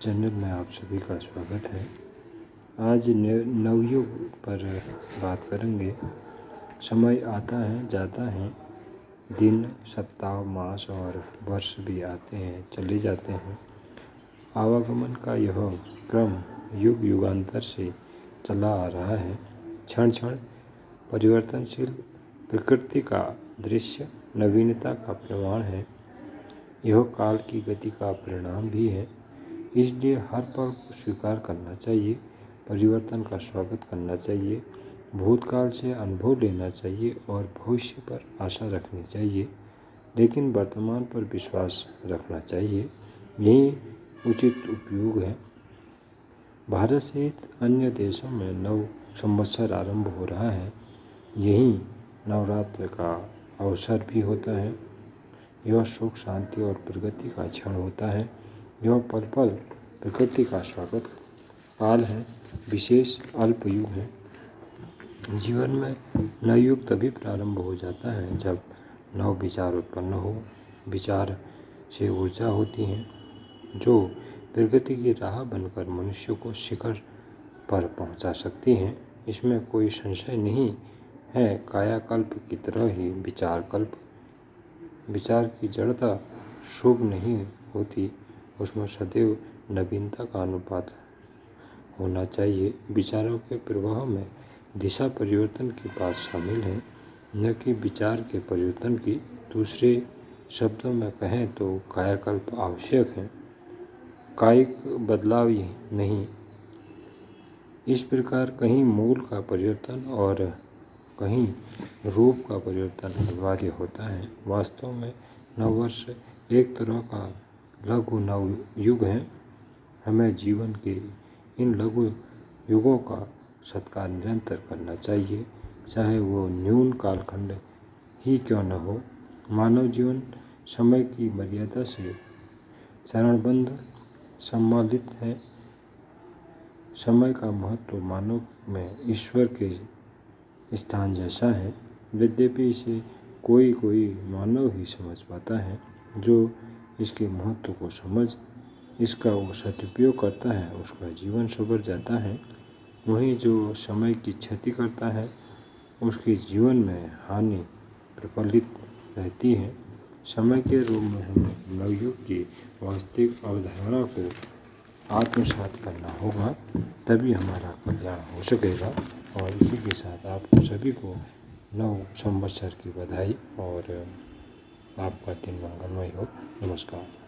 Channel में आप सभी का स्वागत है। आज नवयुग पर बात करेंगे। समय आता है, जाता है, दिन, सप्ताह, मास और वर्ष भी आते हैं, चले जाते हैं। आवागमन का यह क्रम युग युगांतर से चला आ रहा है। क्षण क्षण परिवर्तनशील प्रकृति का दृश्य नवीनता का प्रमाण है। यह काल की गति का परिणाम भी है। इसलिए हर पल को स्वीकार करना चाहिए, परिवर्तन का स्वागत करना चाहिए, भूतकाल से अनुभव लेना चाहिए और भविष्य पर आशा रखनी चाहिए, लेकिन वर्तमान पर विश्वास रखना चाहिए। यही उचित उपयोग है। भारत सहित अन्य देशों में नव संवत्सर आरंभ हो रहा है। यही नवरात्र का अवसर भी होता है। यह सुख, शांति और प्रगति का क्षण होता है। यह पल पल प्रकृति का स्वागत काल है, विशेष अल्प युग है। जीवन में नव युग तभी प्रारंभ हो जाता है जब नव विचार उत्पन्न हो। विचार से ऊर्जा होती है जो प्रगति की राह बनकर मनुष्य को शिखर पर पहुंचा सकती है। इसमें कोई संशय नहीं है। कायाकल्प की तरह ही विचार की जड़ता शुभ नहीं होती, उसमें सदैव नवीनता का अनुपात होना चाहिए। विचारों के प्रवाह में दिशा परिवर्तन की बात शामिल है, न कि विचार के परिवर्तन की। दूसरे शब्दों में कहें तो कायाकल्प आवश्यक है, कायिक बदलाव नहीं। इस प्रकार कहीं मूल का परिवर्तन और कहीं रूप का परिवर्तन अनिवार्य होता है। वास्तव में नववर्ष एक तरह का लघु नव युग है। हमें जीवन के इन लघु युगों का सत्कार निरंतर करना चाहिए, चाहे वो न्यून कालखंड ही क्यों न हो। मानव जीवन समय की मर्यादा से चरणबद्ध सम्मिलित है। समय का महत्व मानव में ईश्वर के स्थान जैसा है। यद्यपि इसे कोई मानव ही समझ पाता है। जो इसके महत्व को समझ इसका वो सदुपयोग करता है, उसका जीवन संवर जाता है। वहीं जो समय की क्षति करता है, उसके जीवन में हानि प्रफुल्लित रहती है। समय के रूप में हमें नवयुग की वास्तविक अवधारणा को आत्मसात करना होगा, तभी हमारा कल्याण हो सकेगा। और इसी के साथ आपको सभी को नव संवत्सर की बधाई और आपका दिन मंगलमय हो। नमस्कार।